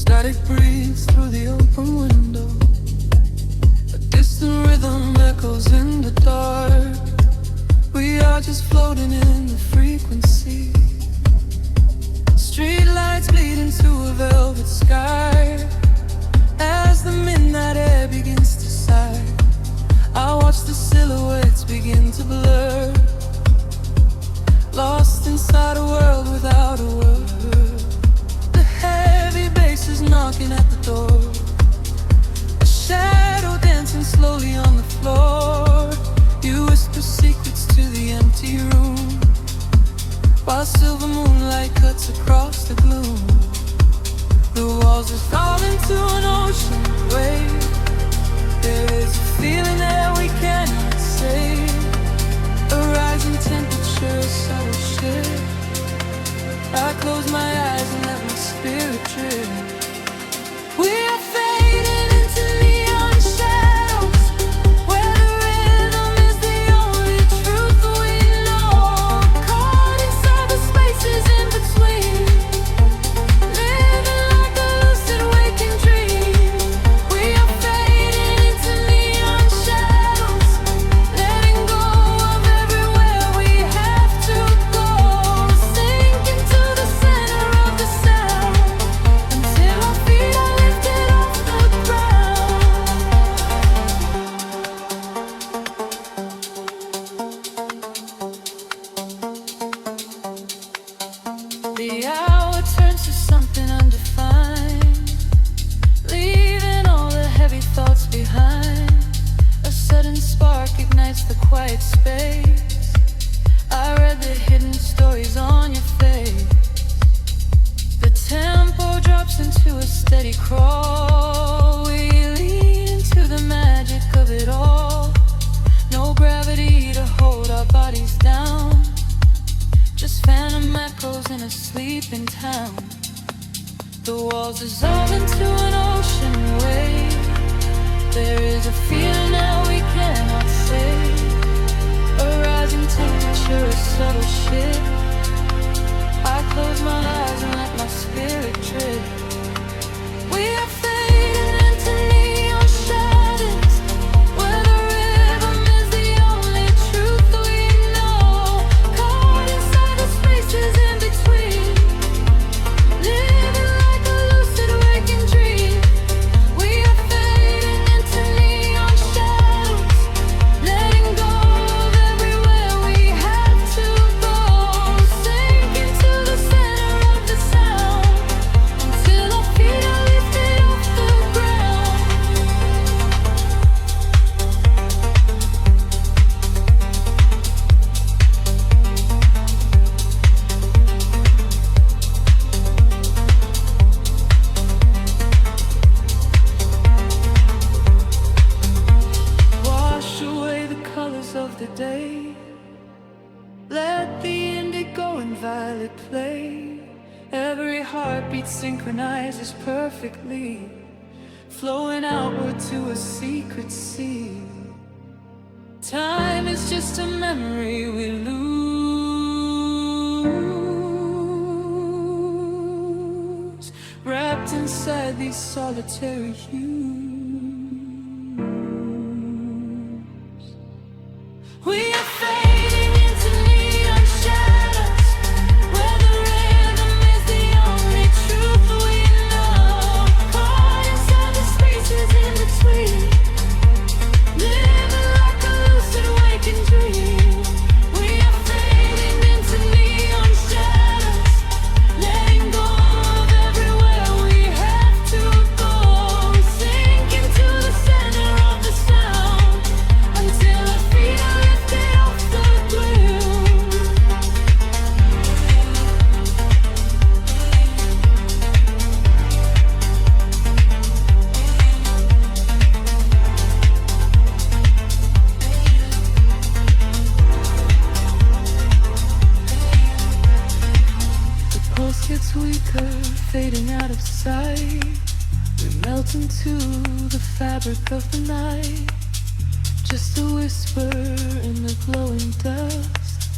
Static breathes through the open window. A distant rhythm echoes in the dark. We are just floating in the frequency. Street lights bleed into a velvet sky. As the midnight air begins to sigh, I watch the silhouettes begin to blur. Lost inside a world without a word. The heavy bass is knocking at the door. A shadow dancing slowly on the floor. You whisper secrets to the empty room, while silver moonlight cuts across the gloom. The walls are falling to an ocean wave. There is a feeling that we cannot say. A rising temperature, a subtle shift. I close my eyes and let my spirit drift. We are fading into neon shadows, where the rhythm is the only truth we know. Caught inside the spaces in between, living like a lucid waking dream. We are fading into neon shadows, letting go of everywhere we have to go. Sink into the center of the sound, until our feet are lifted off the ground. The hour turns to something undefined, leaving all the heavy thoughts behind. A sudden spark ignites the quiet space. I read the hidden stories on your face. The tempo drops into a steady crawl. We lean into the magic of it all. No gravity to hold our bodies down, just phantom echoes in a sleeping town. The walls dissolve into an ocean wave. There is a feeling that we cannot say. A rising temperature, a subtle shift. I close my eyes and let my spirit drift. We are fading into neon shadows, where the rhythm is the only truth we know. Caught inside the spaces in between, living like a lucid waking dream. We are fading into neon shadows, letting go of everywhere we have to go. Sink into the center of the sound, until our feet are lifted off the ground. Wash away the colors of the day. Let the indigo and violet play. Every heartbeat synchronizes perfectly, flowing outward to a secret sea. Time is just a memory we lose, wrapped inside these solitary hues. We are fading into neon shadows, where the rhythm is the only truth we know. Caught inside the spaces in between, living like a lucid waking dream. We are fading into neon shadows, letting go of everywhere we have to go. Sink into the center of the sound, until our feet are lifted off the gloom. The pulse gets weaker, fading out of sight. We melt into the fabric of the night. Just a whisper in the glowing dust.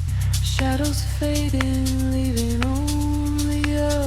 Shadows fading, leaving only us.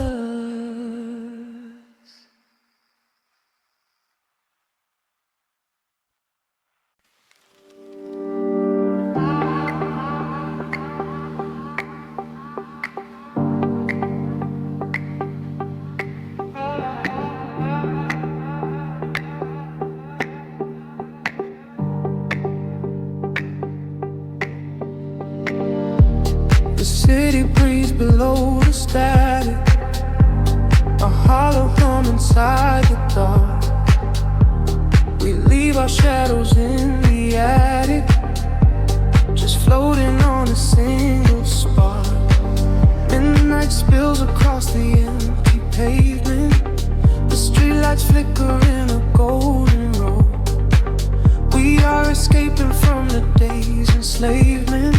inside the dark. We leave our shadows in the attic, just floating on a single spark. Midnight spills across the empty pavement. The streetlights flicker in a golden row. We are escaping from the day's enslavement,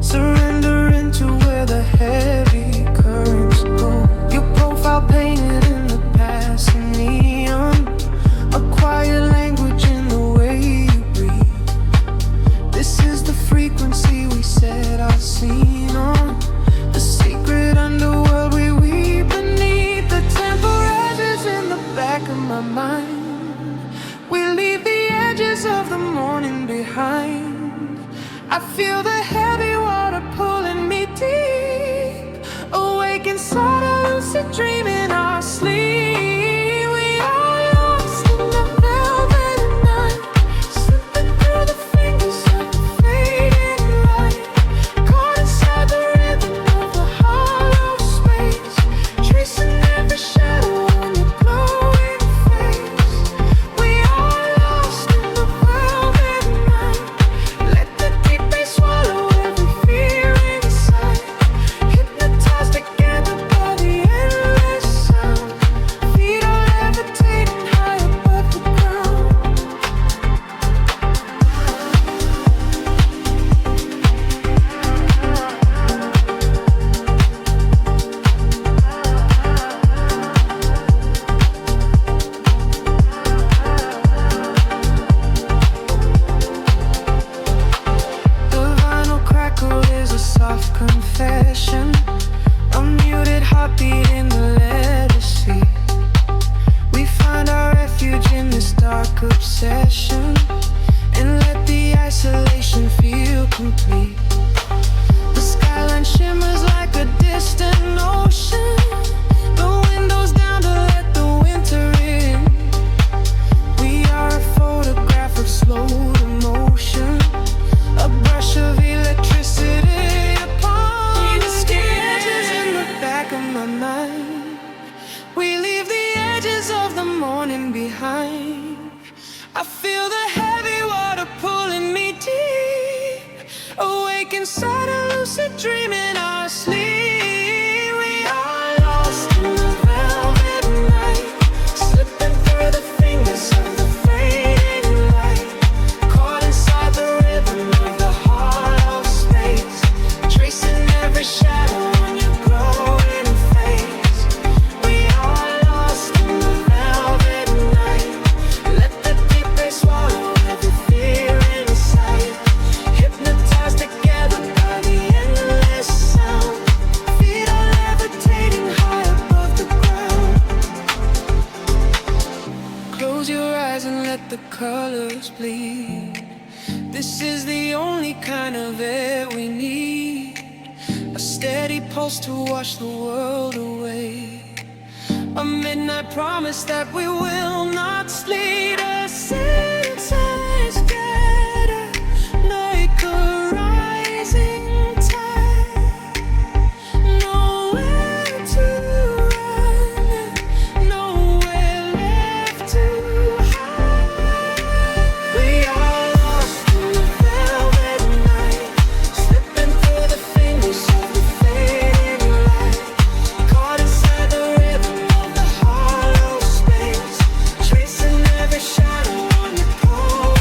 surrendering to where the heavy currents go. Your profile painted in the passing neon, a quiet language in the way you breathe. This is the frequency we set our scene on, the secret underworld we weave beneath. The temperatures in the back of my mind. We leave the edges of the morning behind. I feel the heavy water pulling me deep, awake inside a lucid dream in our sleep. We are lost in the velvet night, slipping through the fingers of the fading light, caught inside the rhythm of the hollow space, tracing every shadow on your glowing face. We are lost in the velvet night. Let the deep bass swallow every fear inside, hypnotized together by the endless sound. Feet are levitating high above the ground. The vinyl crackle is a soft confession, a muted heartbeat in the letter C. We find our refuge in this dark obsession, and let the isolation feel complete. The skyline shimmers like a distant ocean, the windows down to let the winter in. We are a photograph of slow emotion, a brush of electricity upon the skin. In the back of my mind, we leave the edges of the morning behind. I feel the heavy water pulling me deep, awake inside a lucid dream in our sleep. We are lost in the velvet night, slipping through the fingers of the fading light, caught inside the rhythm of the hollow space, tracing every shadow on your glowing face. We are lost in the velvet night. Let the deep bass swallow every fear inside, hypnotized together by the endless sound. Feet are levitating high above the ground. Close your eyes and let the colors bleed. This is the only kind of air we need, a steady pulse to wash the world away, a midnight promise that we will not sleep. A sense scatter like a rising tide, nowhere to run, nowhere left to hide. We are lost in the velvet night, slipping through the fingers of the fading light, caught inside the rhythm of the hollow space, tracing every shadow on your pole.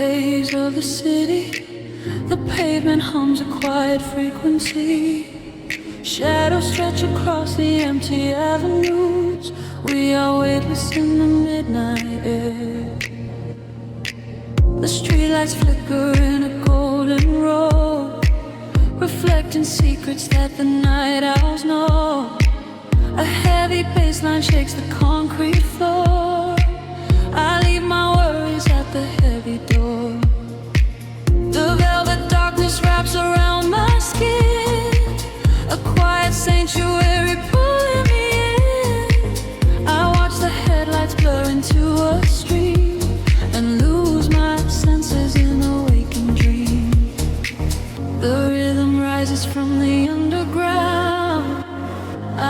haze of the city, the pavement hums a quiet frequency. Shadows stretch across the empty avenues. We are weightless in the midnight air. The streetlights flicker in a golden row, reflecting secrets that the night owls know. A heavy bassline shakes the concrete floor. I leave my worries at the heavy door. The velvet darkness wraps around my skin, a quiet sanctuary pulling me in. I watch the headlights blur into a street and lose my senses in a waking dream. The rhythm rises from the underground.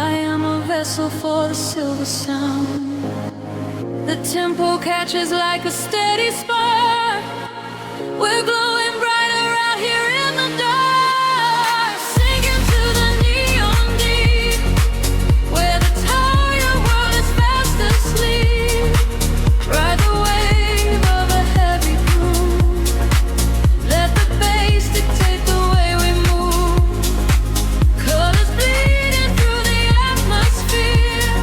I am a vessel for the silver sound. The tempo catches like a steady spark. We're glowing brighter out here in the dark, sinking to the neon deep, where the tired world is fast asleep. Ride the wave of a heavy groove. Let the bass dictate the way we move. Colors bleeding through the atmosphere.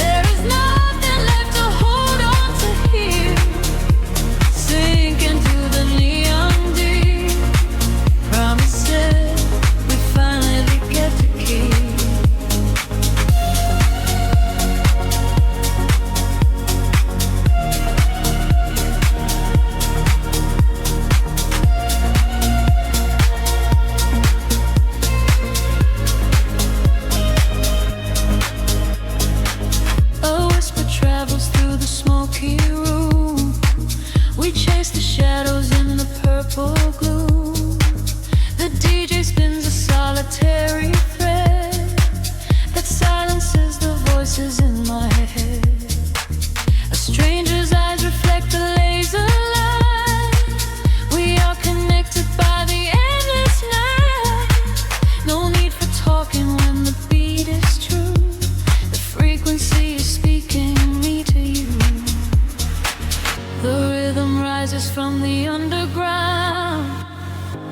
There is nothing left to hold on to here. Sinking to the neon deep. Promises we finally get to keep. A whisper travels through the smoky room. We chase the shadows in the purple gloom. The DJ spins a solitary thread that silences the voices in my head. A stranger's eyes reflect the laser light. We are connected by the endless night. No need for talking when the beat is true. The frequency is speaking me to you. The rhythm rises from the underground.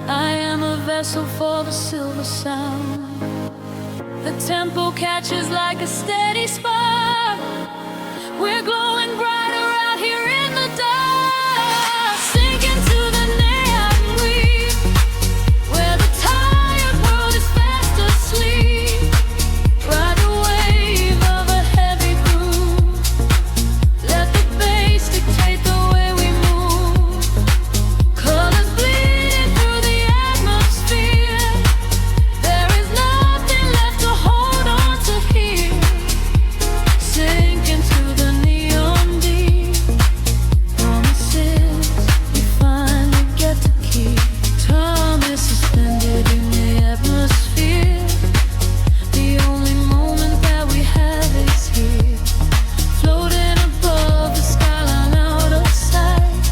I am a vessel for the silver sound. The tempo catches like a steady spark. We're glowing brighter out here in the dark, sinking to the neon green, where the tired world is fast asleep. Ride the wave of a heavy groove. Let the bass dictate the way we move. Colors bleeding through the atmosphere. There is nothing left to hold on to here. Sinking to the neon deep. Promises we finally get to keep. Time is suspended in the atmosphere. The only moment that we have is here. Floating above the skyline out of sight.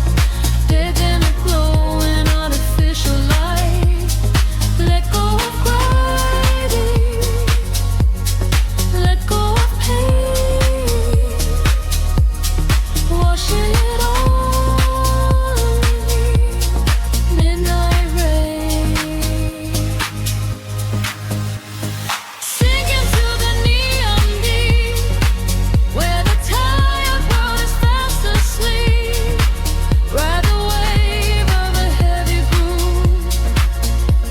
Dead in a glowing artificial light. Let go of gravity. Let go of pain. Washing it all away. Midnight rain. Sinking to the neon deep, where the tired world is fast asleep. Ride the wave of a heavy groove.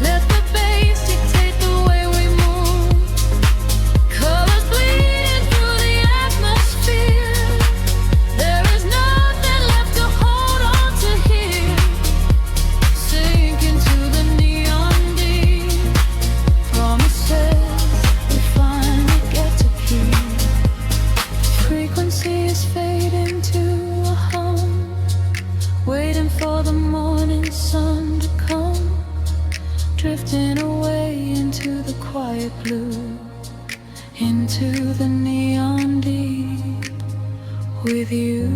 Let the bass dictate the way we move. Colors bleeding through the atmosphere. There is nothing left to hold on to here. Sinking to the neon deep. Promises we finally get to keep. Frequency is fading to a hum, waiting for the morning sun to come, drifting away into the quiet blue, into the neon deep with you.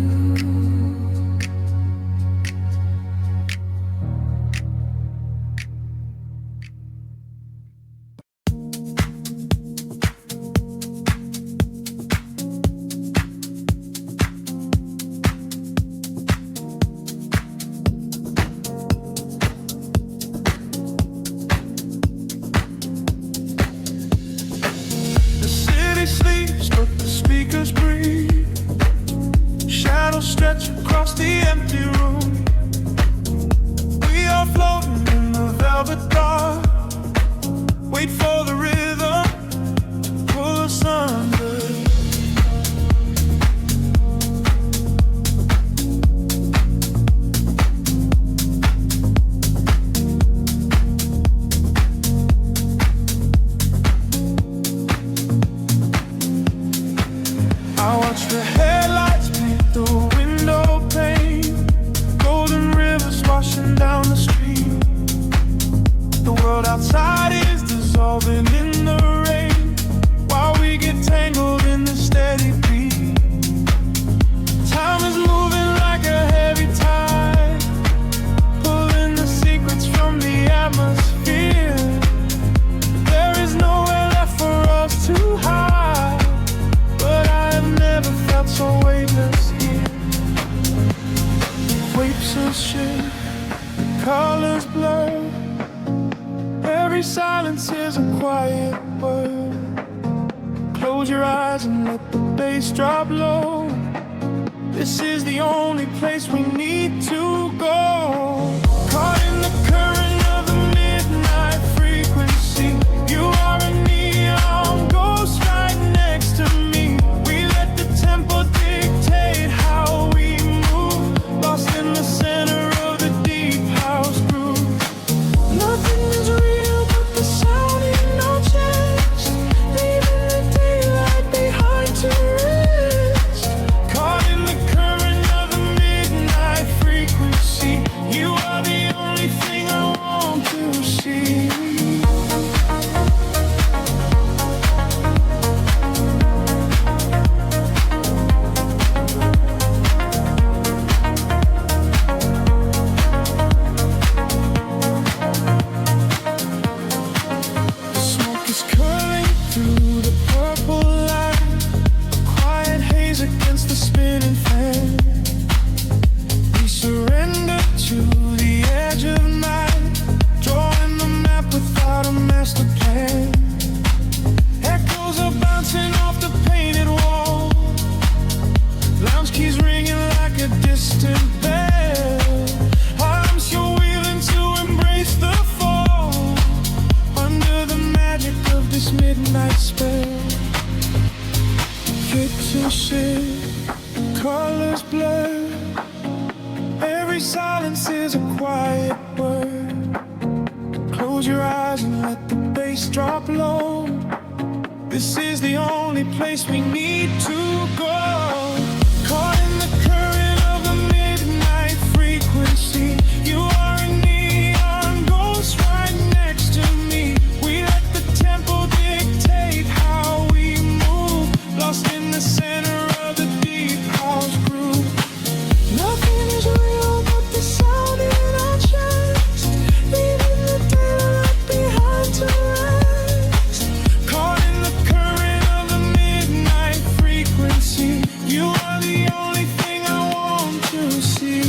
wait for the rhythm to pull us under. I watch the headlights paint the window pane, golden rivers washing down the street. The world outside is dissolving in the rain, while we get tangled in the steady beat. Time is moving like a heavy tide, pulling the secrets from the atmosphere. There is nowhere left for us to hide, but I have never felt so weightless here. Waves of shit, colors blur, every silence is a quiet word. Close your eyes and let the bass drop low. This is the only place we need to go. Caught in the current of the midnight frequency, you are a neon ghost right next to me. We let the tempo dictate how we move, lost in the center of the deep house groove. Nothing is real but the sound in our chest, leaving the daylight behind to rest. Caught in the current of the midnight frequency, you are the only thing I want to see. Smoke is curling through the purple light, a quiet haze against the spinning fan. We surrender to the edge of night, drawing the map without a master plan. Echoes are bouncing off the painted wall, lounge keys ringing like a distant bell. Arms you're wheeling to embrace the fall, under the magic of this midnight spell. Picture shift, colors blur, every silence is a quiet word. Close your eyes and let the bass drop low. This is the only place we need to go. Caught in the current of the midnight frequency, you are a neon ghost right next to me. We let the tempo dictate how we move, lost in the center of the deep house groove. Nothing is real but the sound in our chest, leaving the daylight behind to rest. Caught in the current of the midnight frequency, you are the only thing I want to see.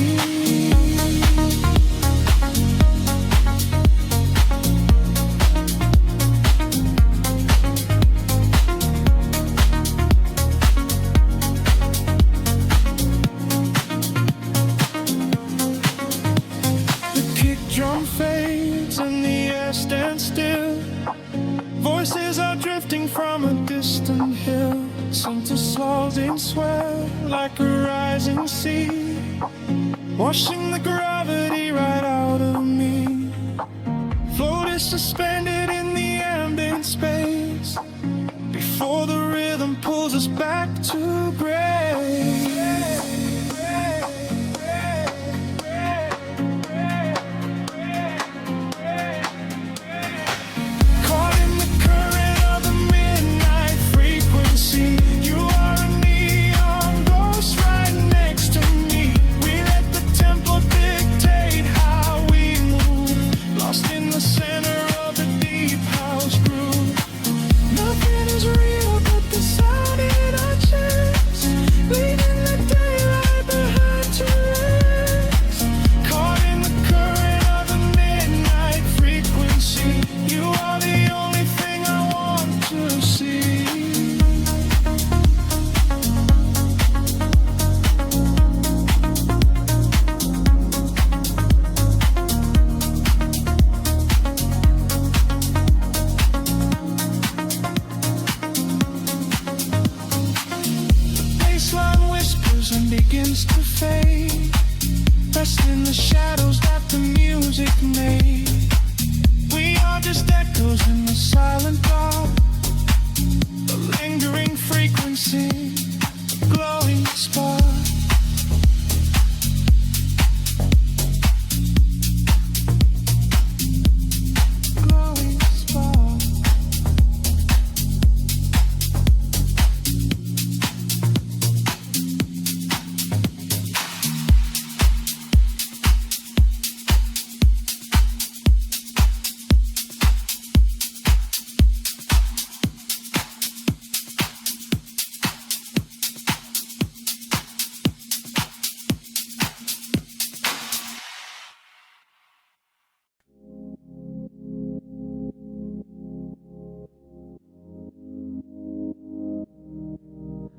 The kick drum fades and the air stands still. Voices are drifting from a distant hill, seem to slow in swell like a rising sea, washing the gravity right out of me. Float is suspended in the ambient space, before the rhythm pulls us back to grace. Caught in the current of the midnight frequency, you are a neon ghost right next to me. We let the tempo dictate how we move, lost in the center of the deep house groove. Nothing is real but the sound in our chest, leaving the daylight behind to rest. Caught in the current of the midnight frequency, you are the only thing I want to see. begins to fade, rest in the shadows that the music made. We are just echoes in the silent dark, a lingering frequency, a glowing spark.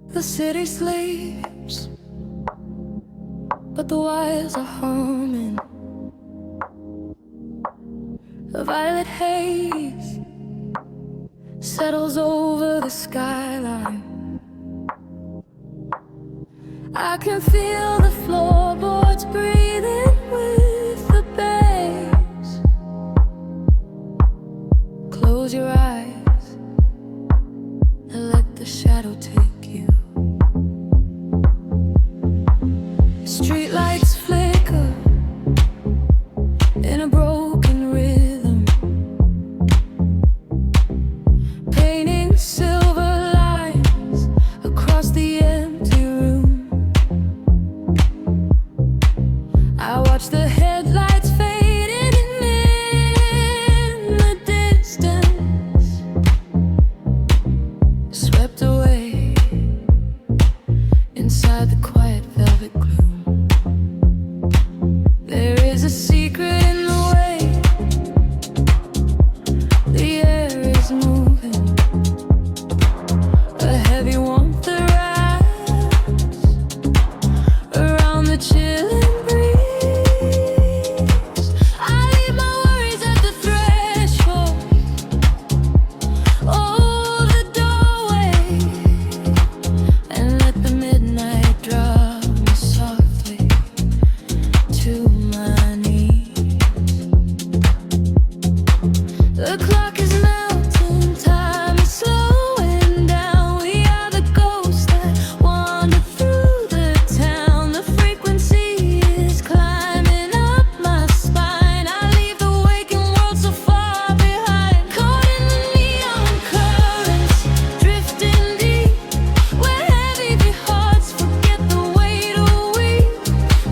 The city sleeps, but the wires are humming. A violet haze settles over the skyline. I can feel the floorboards breathing with the bass. Close your eyes and let the shadow take you. Streetlights flicker in a broken rhythm, painting silver lines across the empty room. I watch the headlights fading in the distance, swept away inside the quiet velvet gloom. There is a secret in the way the air is moving, a heavy warmth that wraps around the chilling breeze. I leave my worries at the threshold, oh, the doorway, and let the midnight drop me softly to my knees. The clock is melting, time is slowing down. We are the ghosts that wander through the town. The frequency is climbing up my spine. I leave the waking world so far behind, caught in the neon currents, drifting deep, where heavy hearts forget the weight of weep.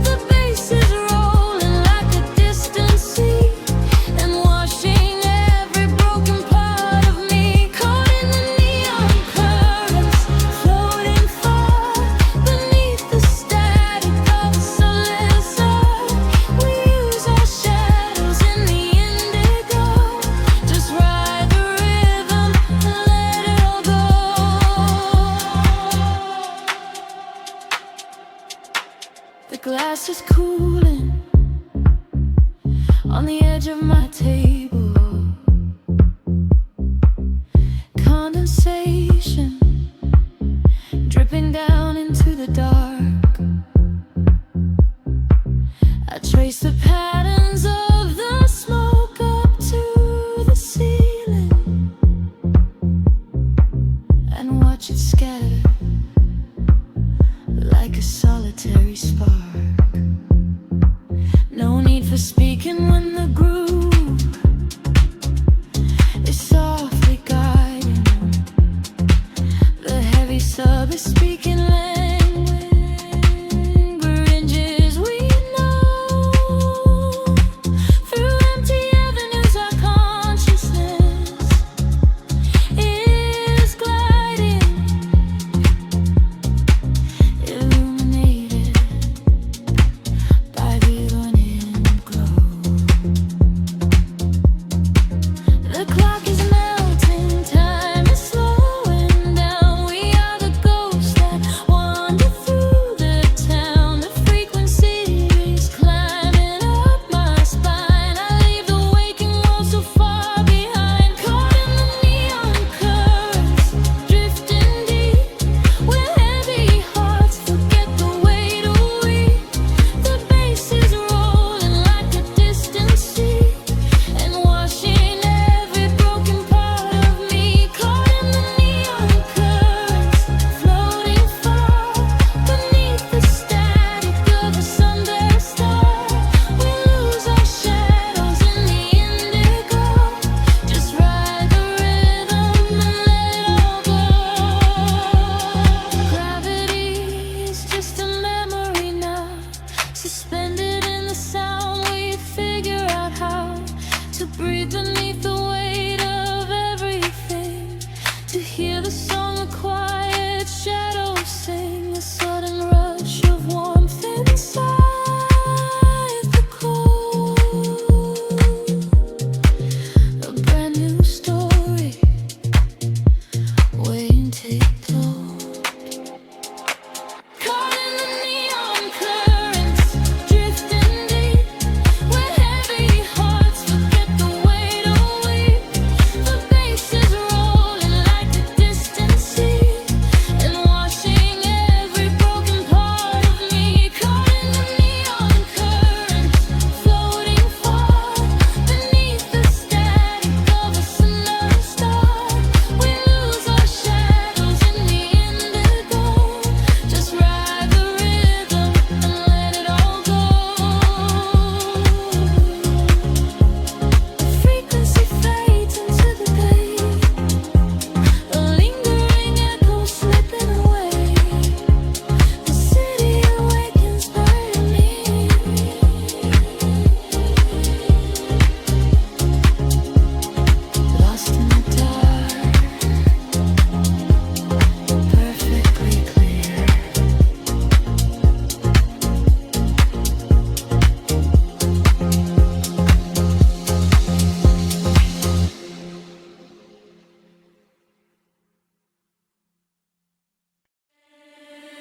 The bass is rolling like a distant sea, and washing every broken part of me. Caught in the neon currents, floating far beneath the static of a soulless earth. We use our shadows in the indigo, just ride the rhythm and let it all go. The glass is cooling on the edge of my table. Condensation dripping down into the dark. I trace the patterns of the smoke up to the ceiling and watch it scatter like a solitary spark. No need for speaking when the groove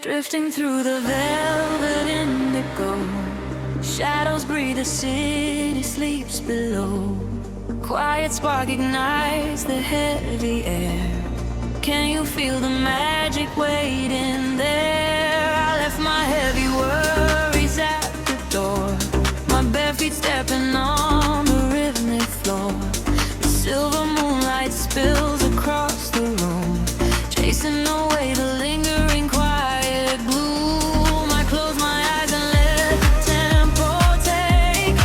Drifting through the velvet indigo, shadows breathe, the city sleeps below. Quiet spark ignites the heavy air. Can you feel the magic waiting there? I left my heavy worries at the door, my bare feet stepping on the rhythmic floor. The silver moonlight spills across the room, chasing away the lingering quiet gloom. I close my eyes and let the tempo take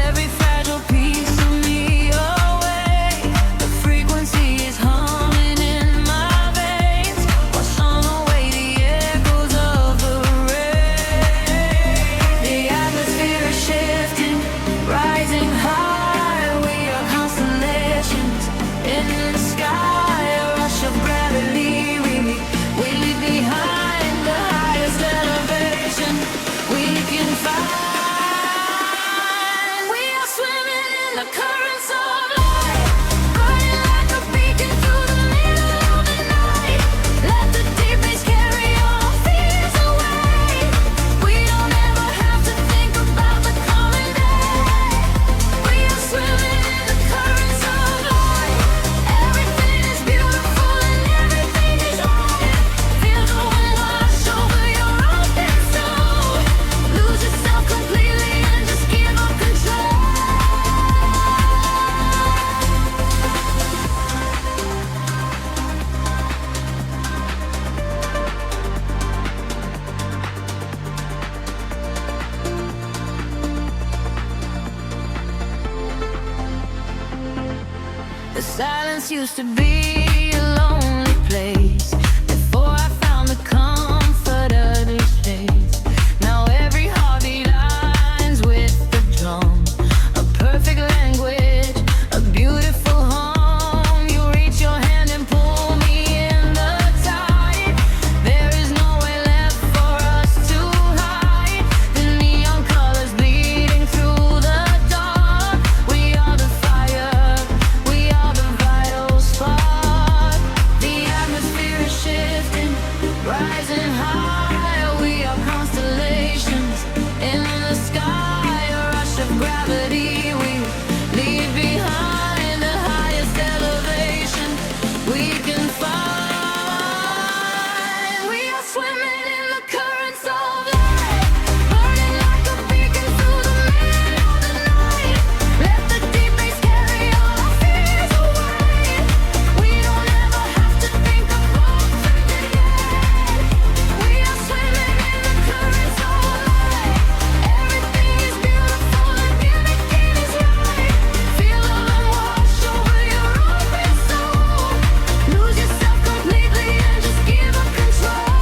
every fragile piece of me away. The frequency is humming in my veins, washing away the echoes of the rain. The atmosphere is shifting, rising high. We are constellations in the sky, a rush of gravity. We leave behind the highest elevation we can find. We are swimming in the currents of light, burning like a beacon through the middle of the night. Let the deep bass carry our fears away. We don't ever have to think about the coming day. We are swimming in the currents of light. Everything is beautiful and everything is right. Feel the wind wash over your open soul. Lose yourself completely and just give up control. The silence used to be a lonely place before I found the comfort of this place. Now every heartbeat lines with the drum, a perfect language, a beautiful home. You reach your hand and pull me in the tide. There is nowhere left for us to hide. The neon colors bleeding through the dark. We are the fire, we are the vital spark. The atmosphere is shifting, rising high. We are constellations in the sky, a rush of gravity. We leave behind the highest elevation we can find. We are swimming in the currents of light, burning like a beacon through the middle of the night. Let the deep bass carry all our fears away. We don't ever have to think about fading yet. We are swimming in the currents of light. Everything is beautiful and everything is right. Feel the wind wash over your open soul. Lose yourself completely and just give up control.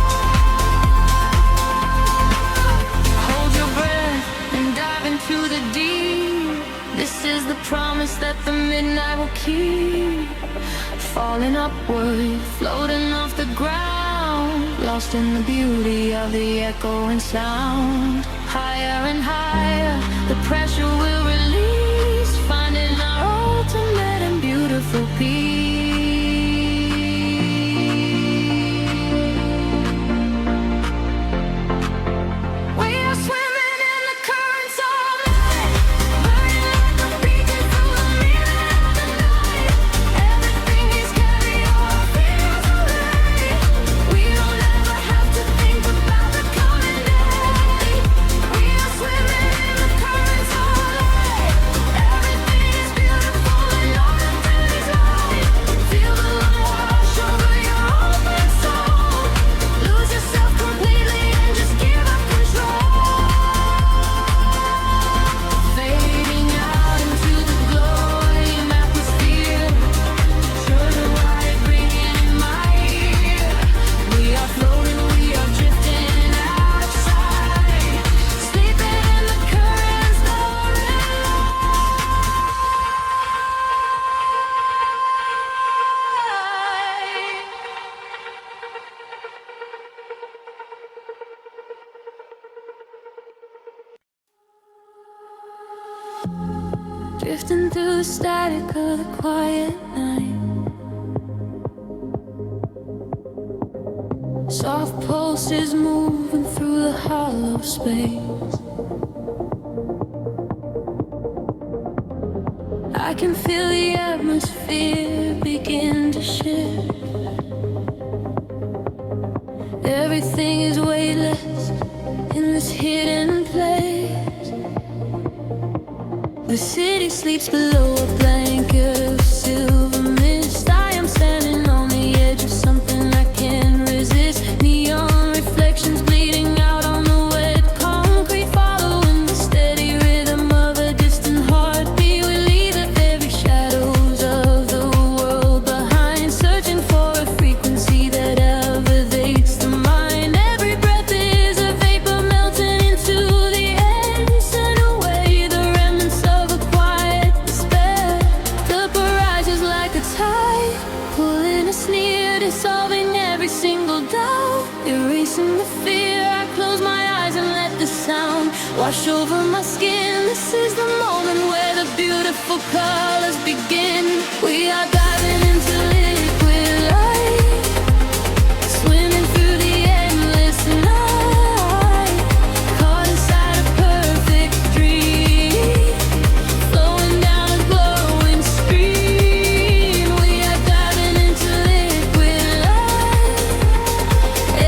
Hold your breath and dive into the deep. This is the promise that the midnight will keep. Falling upward, floating off the ground, lost in the beauty of the echoing sound. Higher and higher, the pressure will release, finding our ultimate and beautiful peace. We are swimming in the currents of light, burning like a beacon through the middle of the night. Everything is carry our fears away. We don't ever have to think about the coming day. We are swimming in the currents of light. Everything is beautiful and all that is right. Feel the wind wash over your open soul. Lose yourself completely and just give up control. Fading out into the glowing atmosphere. Sure the light ringing in my ear. We are floating, we are drifting outside, sleeping in the currents, drifting through the static of the quiet night. Soft pulses moving through the hollow space. I can feel the atmosphere begin to shift. Everything is weightless in this hidden place. The city sleeps below a blanket of silver mist. I am standing on the edge of something I can't resist. Neon reflections bleeding out on the wet concrete, following the steady rhythm of a distant heartbeat. We leave the very shadows of the world behind, searching for a frequency that elevates the mind. Every breath is a vapor melting into the air, send away the remnants of a quiet despair. The barrage is like a tide, pulling us near, dissolving every single doubt, erasing the fear. I close my eyes and let the sound wash over my skin. This is the moment where the beautiful colors begin. We are diving into liquid light, swimming through the endless night, caught inside a perfect dream, flowing down a glowing stream. We are diving into liquid light,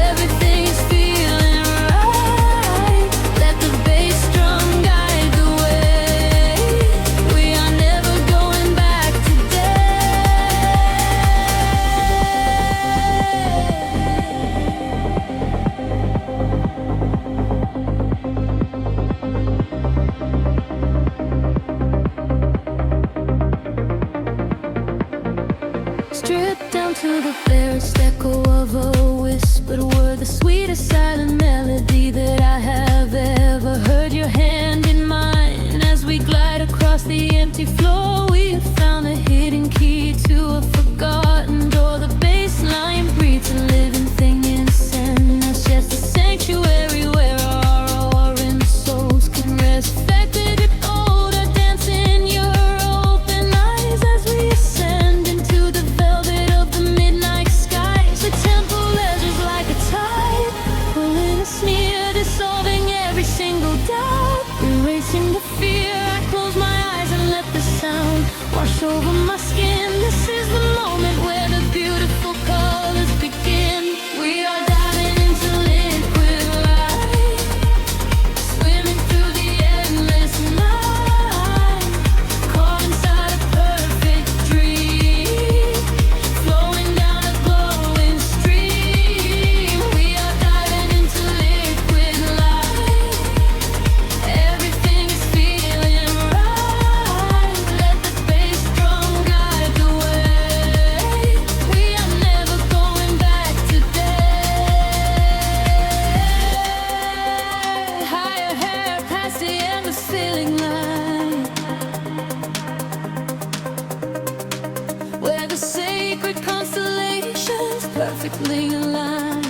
everything is feeling right. Let the bass drum guide the way. We are never going back today. Stripped down to the barest echo of a whispered word, the sweetest silent melody that I have ever heard. Your hand in mine as we glide across the empty floor. We have found the hidden key to a forgotten door. The bassline breathes a living thing inside us, just a sanctuary where our roaring souls can rest. Affected older, dance in your open eyes as we ascend into the velvet of the midnight skies. The temple ledges like a tide, pulling us near, dissolving every single doubt, erasing the fear. I close my eyes and let the sound wash over my skin. This is the moment where the beautiful colors begin. We are diving into liquid light, swimming through the endless night, caught inside a perfect dream, flowing down a glowing stream. We are diving into liquid light, everything is feeling right. Let the bass drum guide the way. We are never going back today. Higher hair past the endless feeling line, where the sacred constellations perfectly align.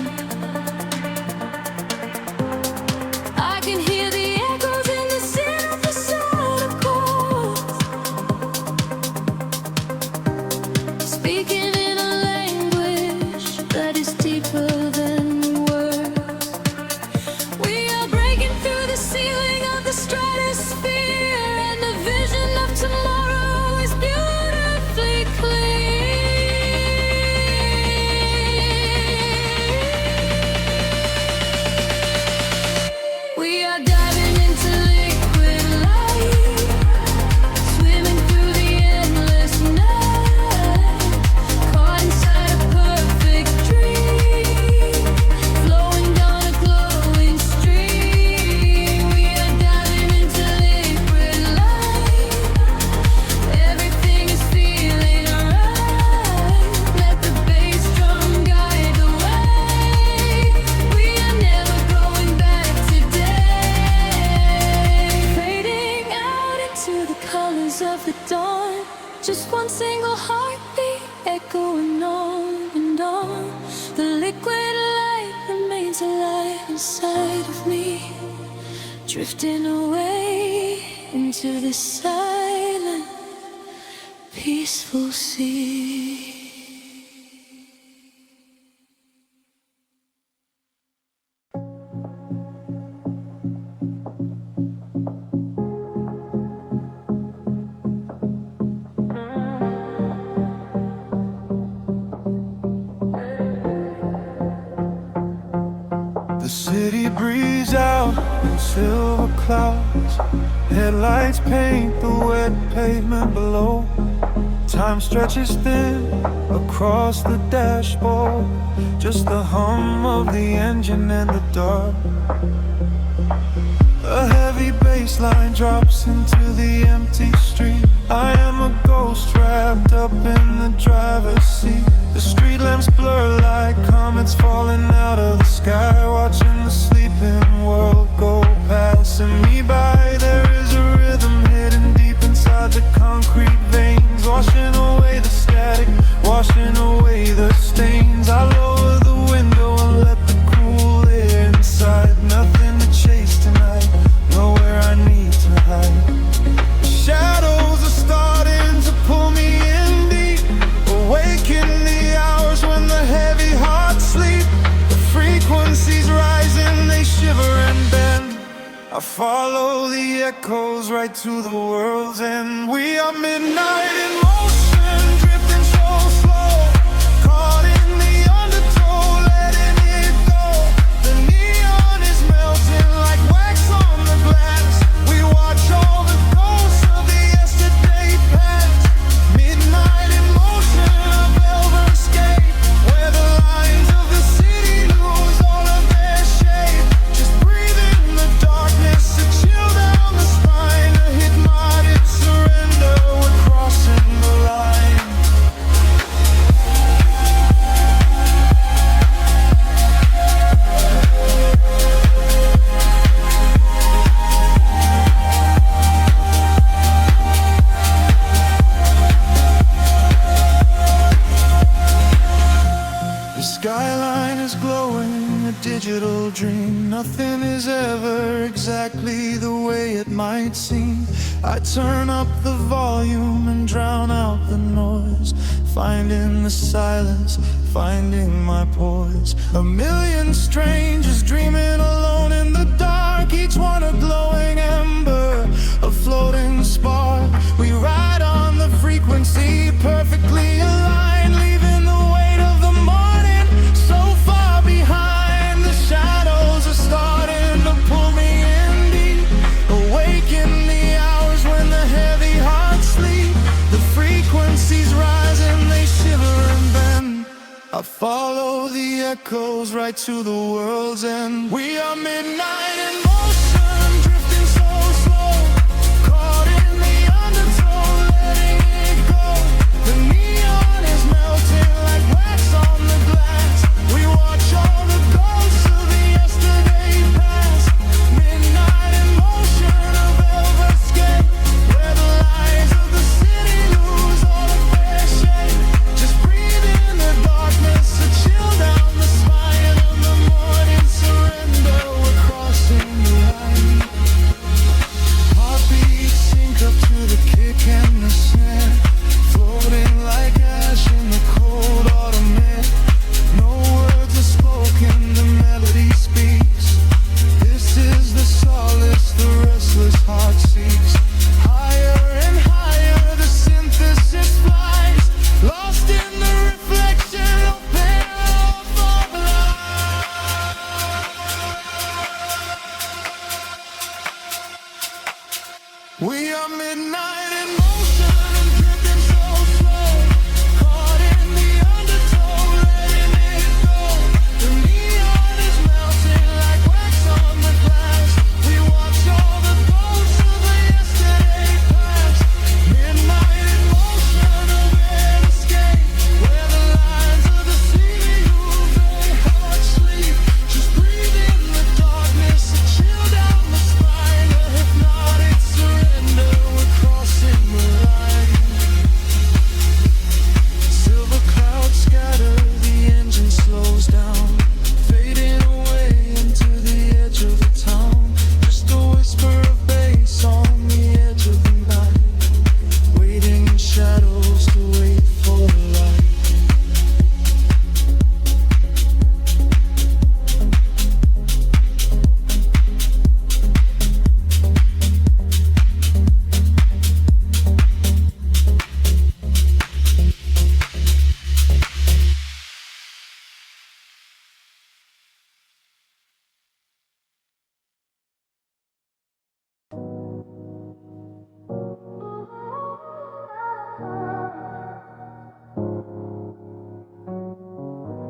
I can hear the echoes in the synthesizer chords, speaking in a language that is deeper than words. We are breaking through the ceiling of the stratosphere, and the vision of tomorrow is beautifully clear. We are diving into liquid light, swimming through the endless night, caught inside a perfect dream, flowing down a glowing stream. We are diving into liquid light, everything is feeling right. Let the bass drum guide the way. We are never going back today. Fading out into the colors of the dawn, just one single heartbeat echoing on and on. The liquid light remains alive inside of me, drifting away into the silent, peaceful sea. The city breathes out in silver clouds. Headlights paint the wet pavement below. Time stretches thin across the dashboard. Just the hum of the engine and the dark. A heavy bass line drops into the empty street. I am a ghost wrapped up in the driver's seat. The street lamps blur like comets falling out of the sky, watching the sleeping world go passing me by. There is a rhythm hidden deep inside the concrete veins, washing away the static, washing away the stains. I lower the window and let the cool air inside. Nothing to chase tonight, nowhere I need to hide. Shadows are starting to pull me in deep, awaken the hours when the heavy hearts sleep. The frequencies rising, they shiver and bend. I follow the echoes right to the world's end. We are midnight in motion, drifting so slow, caught in the undertow, letting it go. The neon is melting like wax on the glass. We watch all the ghosts of the yesterday past. Midnight in motion, a velvet escape, where the lines of the city lose all of their shape. Just breathe in the darkness, a chill down the spine, a hypnotic surrender. We're crossing the line. The skyline is glowing, a digital dream. Nothing is ever exactly the way it might seem. I turn up the volume and drown out the noise, finding the silence, finding my poise. A million strangers dreaming alone in the dark, each one a glowing ember, a floating spark. We ride on the frequency, perfectly aligned, leaving the weight of the morning so far behind. The shadows are starting to pull me in deep, awaken the hours when the heavy hearts sleep. The frequencies rise and they shiver and bend. I follow the echoes right to the world's end. We are midnight in motion, drifting so slow, caught in the undertow, letting it go. The neon is melting like wax on the glass. We watch all the ghosts of the yesterday past. Midnight in motion, a velvet escape, where the lies of the city lose all of their shape. Just breathe in the darkness, a chill down the spine, and the morning surrender. We're crossing the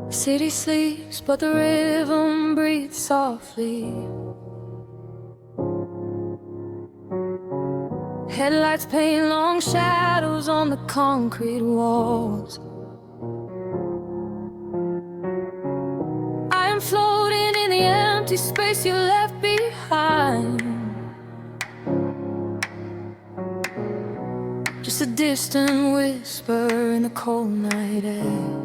City sleeps, but the rhythm breathes softly. Headlights paint long shadows on the concrete walls. I am floating in the empty space you left behind. Just a distant whisper in the cold night air.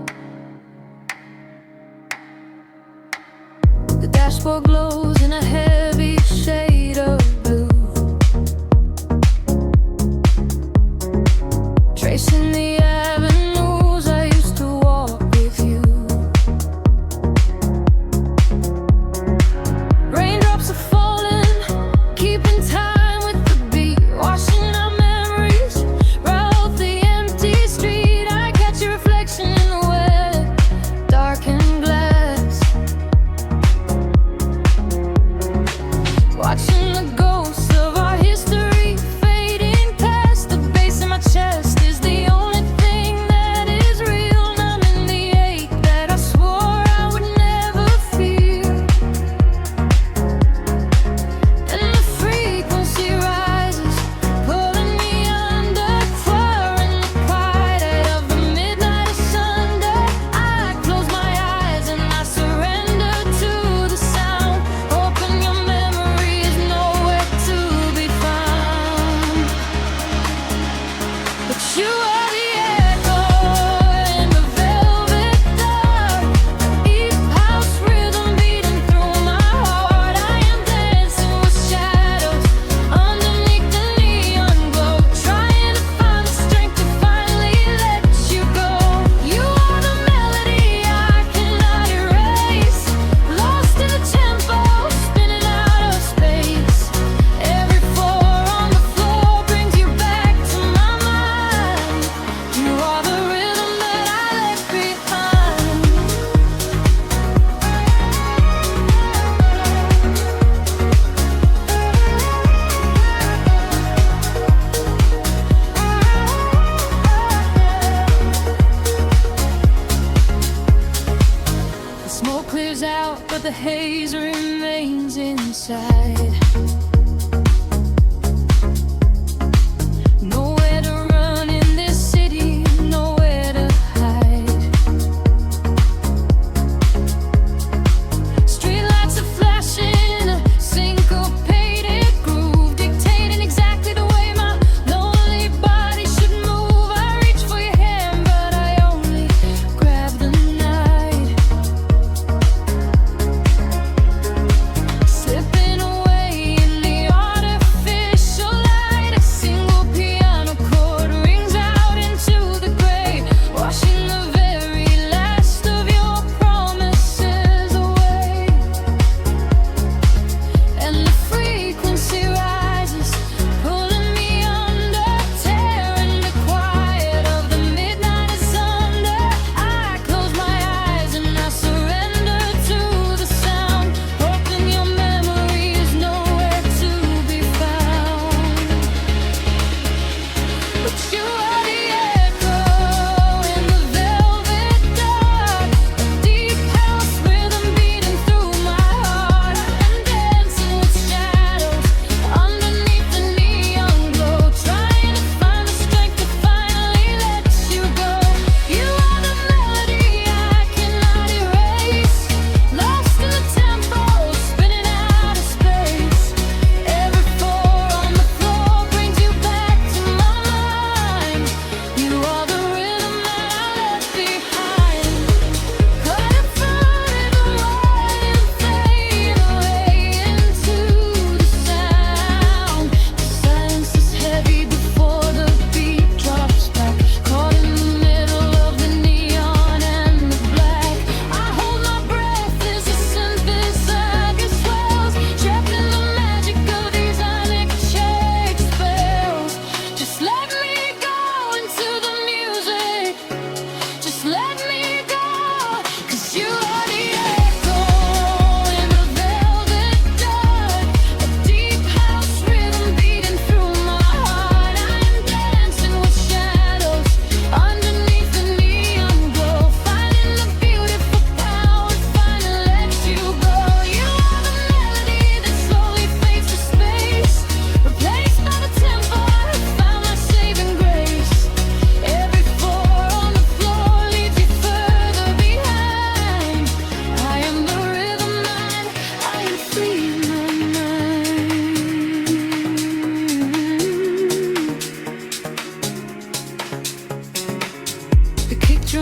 The dashboard glows in a heavy shade of blue, tracing the avenues I used to walk with you. Raindrops are falling, keeping time with the beat, washing our memories right off the empty street. I catch your reflection in the wet, darkened glass, watching the ghosts of our history fading past. The bass in my chest is the only thing that is real, numbing the ache that I swore I would never feel. And the frequency rises, pulling me under, fire in the quiet of the midnight asunder. I close my eyes and I surrender to the sound, hoping your memory is nowhere to be found. But you are the echo in the velvet dark, East House rhythm beating through my heart. I am dancing with shadows underneath the neon glow, trying to find the strength to finally let you go. You are the melody I cannot erase, lost in the tempo, spinning out of space. Every four on the floor brings you back to my mind. You are the rhythm that I left behind. The smoke clears out, but the haze remains inside. Nowhere to run in this city, nowhere to hide. Streetlights are flashing, a syncopated groove, dictating exactly the way my lonely body should move. I reach for your hand, but I only grab the night, slipping away in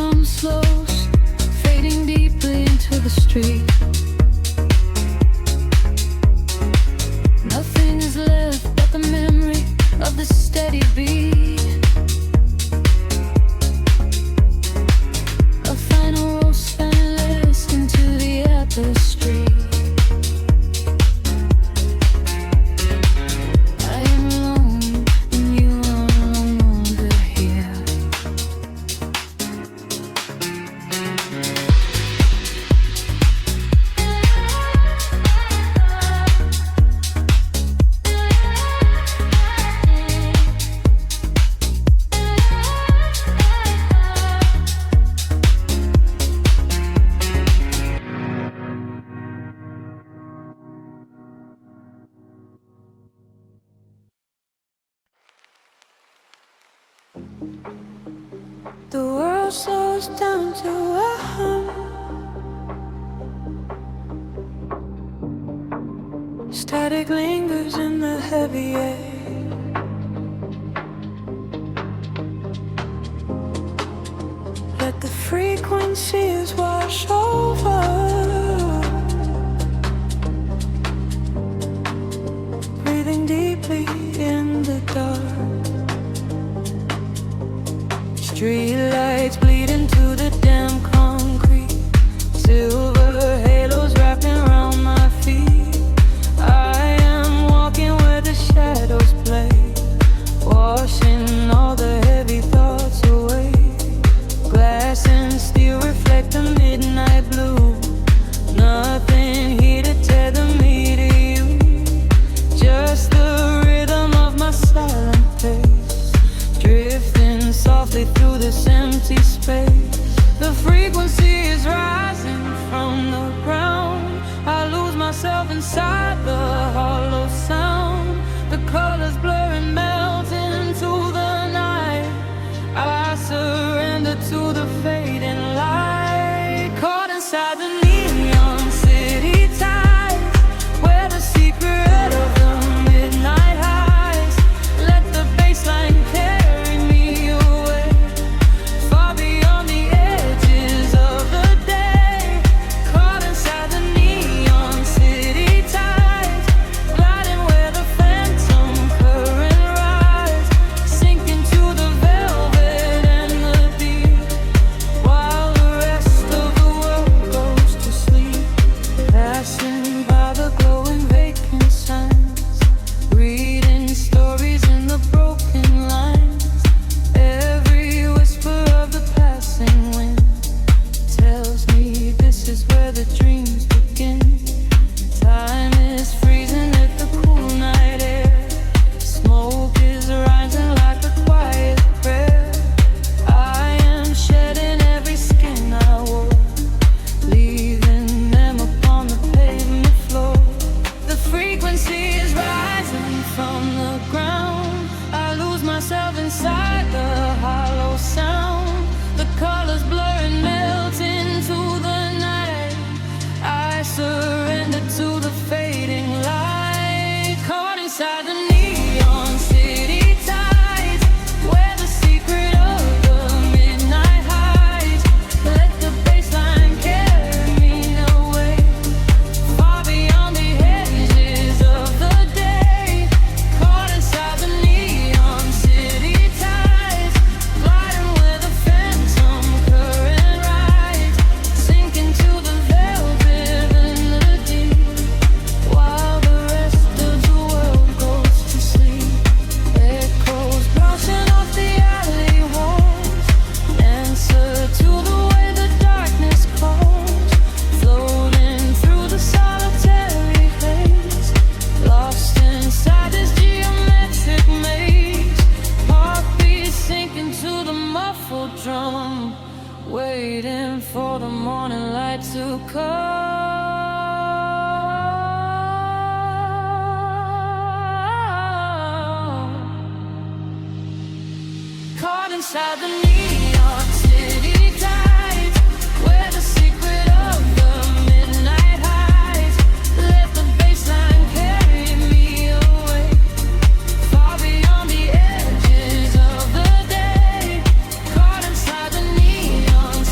rhythm slows, fading deeply into the street. Nothing is left but the memory of the steady beat. A final roll spineless into the tapestry. I am alone and you are no longer here. The world slows down to a hum. Static lingers in the heavy air. Let the frequencies wash over, breathing deeply in the dark. Street lights bleed into the damn concrete. Silver halos wrapping around my feet. I am walking where the shadows play, washing all the heavy thoughts away. Glass and steel reflect the midnight blue. Nothing here to tether me to you. Just the rhythm of my silent pace, drifting softly through this empty space. The frequency is rising from the ground. I lose myself inside the hollow sound. The colors blur and melt into the night. I surrender to the fading light. Caught inside the neon city tides, where the secret of the midnight highs. Let the bassline carry me away, far beyond the edges of the day. Caught inside the neon city tides, gliding where the phantom current rise, sinking to the velvet and the deep, while the rest of the world goes to sleep. Passing by the glowing vacant signs, reading stories in the broken lines. Every whisper of the passing wind tells me this is where the dreams begin. Time is freezing at the cool night air. Smoke is rising like a quiet prayer. I am shedding every skin I wore, leaving them upon the pavement floor. The frequency is rising from the ground. I lose myself inside the hollow sound. The colors blur and melt into the night. I surrender to the fading light. Caught inside the neon city tides, where the secret of the midnight hides. Let the bassline carry me away, far beyond the edges of the day. Caught inside the neon city tides, gliding where the phantom current rides, sinking to the velvet and the deep, while the rest of the world goes to sleep. Echoes bouncing off the alley walls, answer to the way the darkness calls, floating through the solitary haze, lost inside this geometric maze. Heartbeat sinking to the muffled drum, waiting for the morning light to come. Caught inside the neon city tides, where the secret of the midnight hides. Let the bassline carry me away, far beyond the edges of the day. Caught inside the neon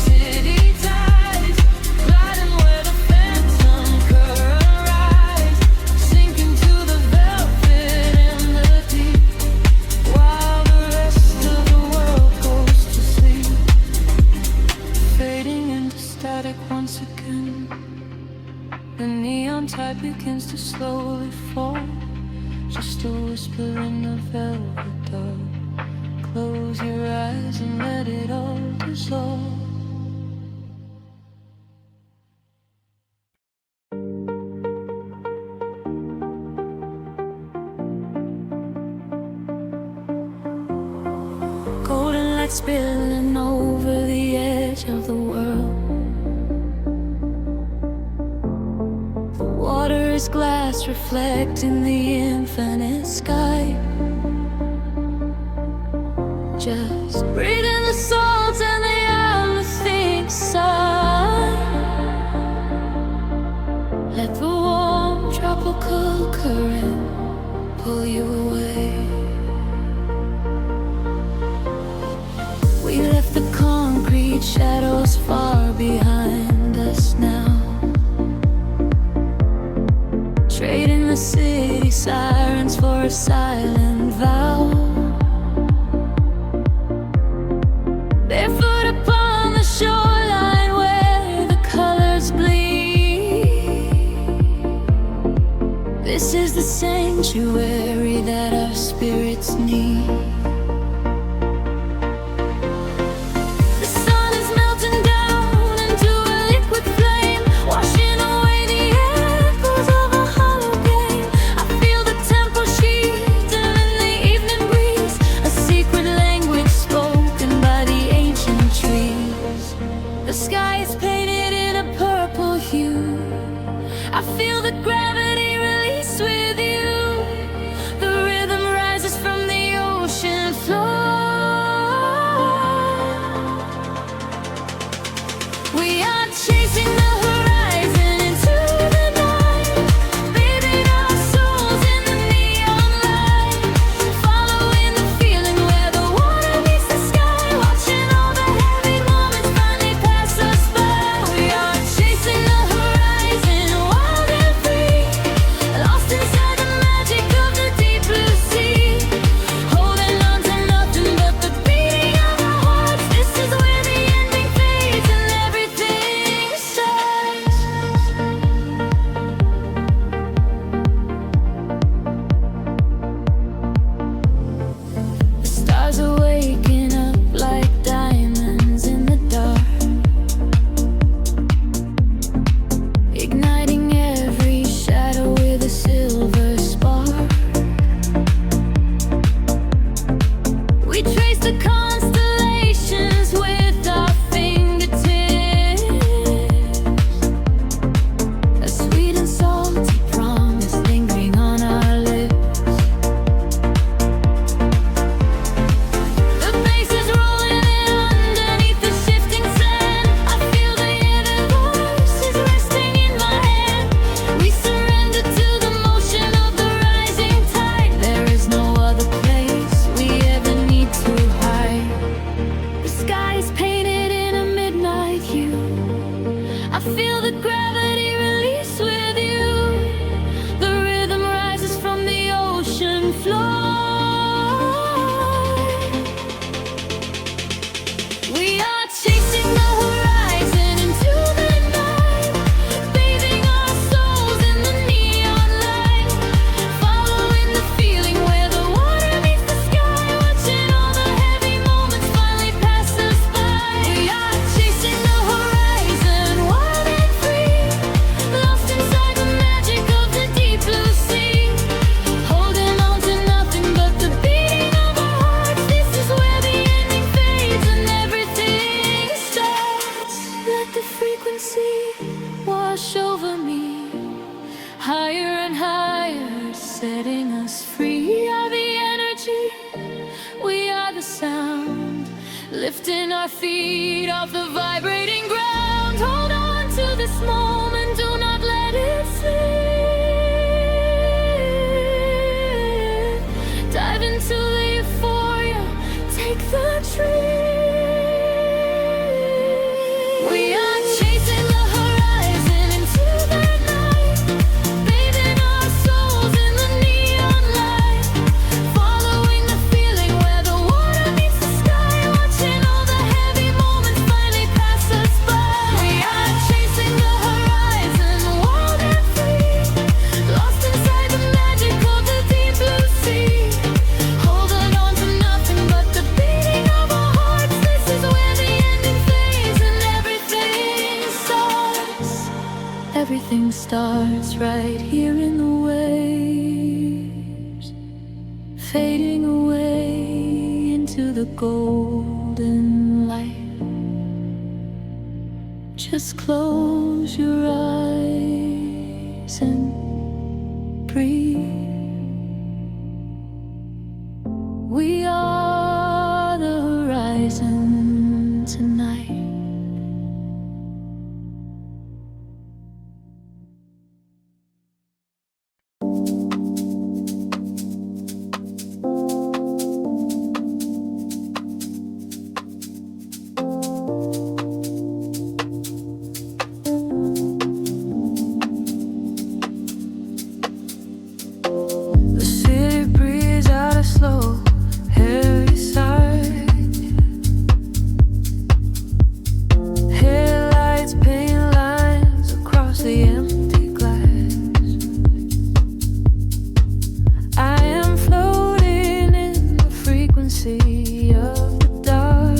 static once again. The neon tide begins to slowly fall, just a whisper in the velvet dark. Close your eyes and let it all dissolve. Golden light spilling over the edge of the world. The water is glass reflecting the infinite sky. Just breathe in the salt and the uplifting sigh. Let the warm tropical current pull you away. We left the concrete shadows far behind us now, trading the city sirens for a silent vow. Barefoot upon the shoreline where the colors bleed. This is the sanctuary that our spirits need. I feel the gravity release with you. The rhythm rises from the ocean floor. We are chasing the horizon into the night, bathing our souls in the neon light, following the feeling where the water meets the sky, watching all the heavy moments finally pass us by. We are chasing the horizon, wild and free, lost inside the magic of the deep blue sea, holding on to nothing but the beating of our hearts. This is where the ending fades and everything starts. The stars are waking up like diamonds in the dark, igniting every shadow with a silver spark. We trace the constellations with our fingertips, a sweet and salty promise lingering on our lips. The bass is rolling in underneath the shifting sand. I feel the universe is resting in my hand. We surrender to the motion of the rising tide. There is no other place we ever need to hide. The sky is painted in a midnight hue. I feel the gravity release with you. The rhythm rises from the ocean floor. We are chasing the horizon into the night, bathing our souls in the neon light, following the feeling where the water meets the sky, watching all the heavy moments finally pass us by. We are chasing the horizon, wild and free, lost inside the magic of the deep blue sea, holding on to nothing but the beating of our hearts. This is where the ending fades and everything starts. Let the frequency wash over me, higher and higher, setting us free. We are the energy, we are the sound, lifting our feet off the vibrating ground. Hold on to this moment, do not let it slip. Dive into the euphoria, take the trip. We are chasing the horizon into the night, bathing our souls in the neon light, following the feeling where the water meets the sky, watching all the heavy moments finally pass us by. Everything starts right here in the waves, fading away into the golden light. Just close your eyes and breathe. We are the horizon tonight. The city breathes out a slow, heavy sigh. Headlights paint lines across the empty glass. I am floating in the frequency of the dark,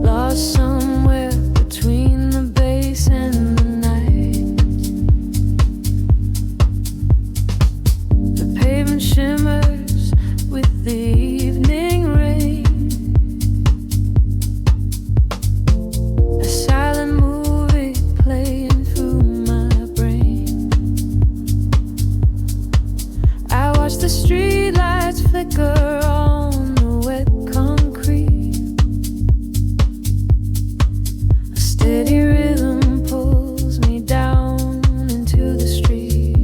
lost somewhere between the bass and the night. The pavement shimmers with the evening rain. A silent movie playing through my brain. I watch the streetlights flicker on the wet concrete. A steady rhythm pulls me down into the street.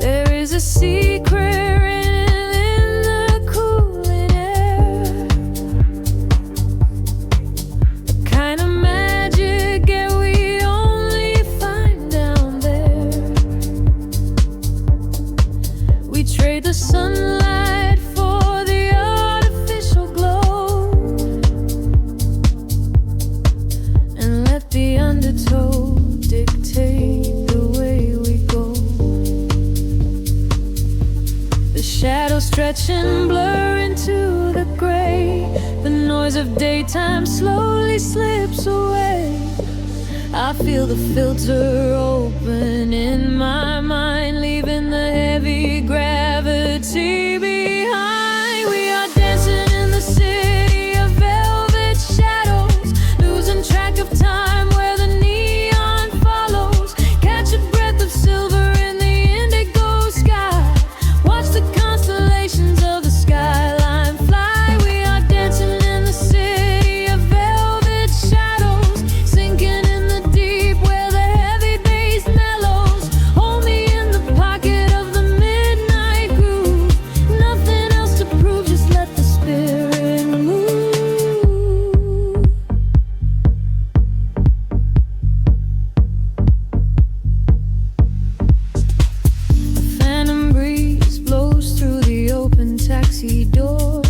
There is a secret written in the cooling air, the kind of magic that we only find down there. We trade the sunlight for the artificial glow, and let the undertow dictate the way we go. The shadows stretch and blur into the gray. The noise of daytime slowly slips away. I feel the filter open in my mind, leaving the heavy gravity behind. We are dancing in the city of velvet shadows, losing track of time where the neon follows. Catch a breath of silver in the indigo sky. Watch the constellations of the skyline fly. We are dancing in the city of velvet shadows, sinking in the deep where the heavy bass mellows. Hold me in the pocket of the midnight groove. Nothing else to prove, just let the spirit move. A phantom breeze blows through the open taxi door.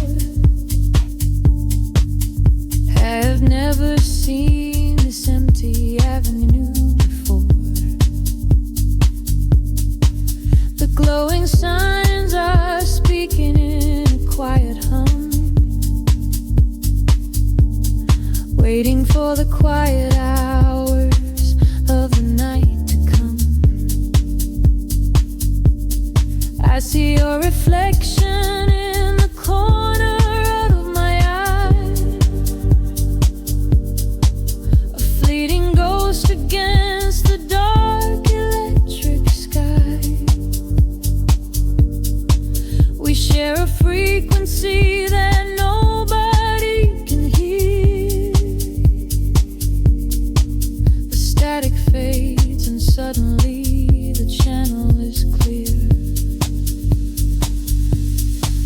Have never seen this empty avenue before. The glowing signs are speaking in a quiet hum, waiting for the quiet hours of the night to come. I see your reflection in the corner of my eye, a fleeting ghost against the dark electric sky. We share a frequency that nobody can hear. The static fades and suddenly the channel is clear.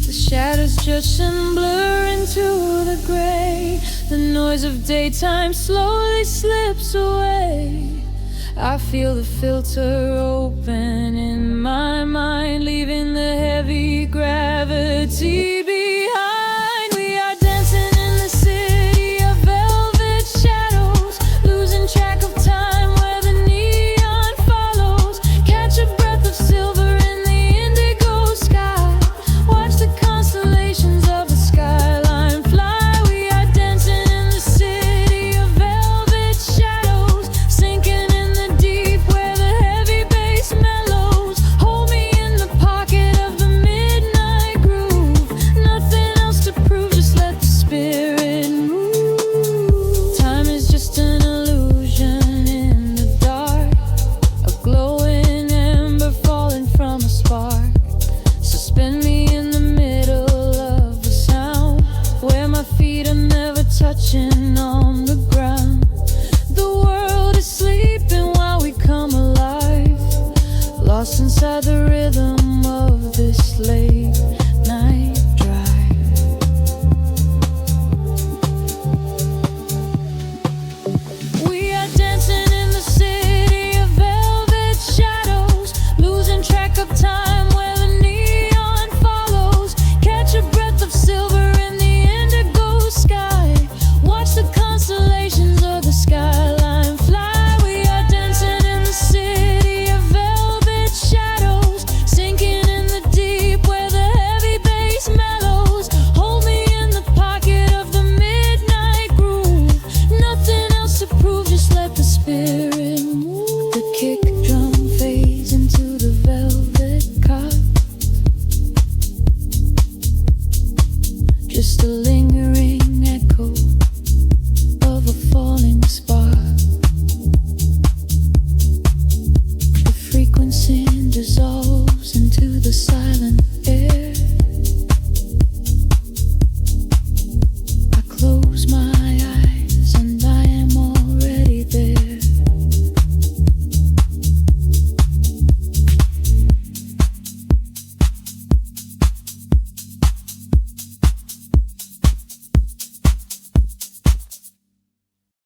The shadows just and blur into the gray. The noise of daytime slowly slips away. I feel the filter open in my mind, leaving the heavy gravity behind. We are dancing in the city of velvet shadows, losing track of time where the neon follows. Catch a breath of silver in the indigo sky. Watch the constellations of the skyline fly. We are dancing in the just a lingering echo of a falling spark. The frequency dissolves.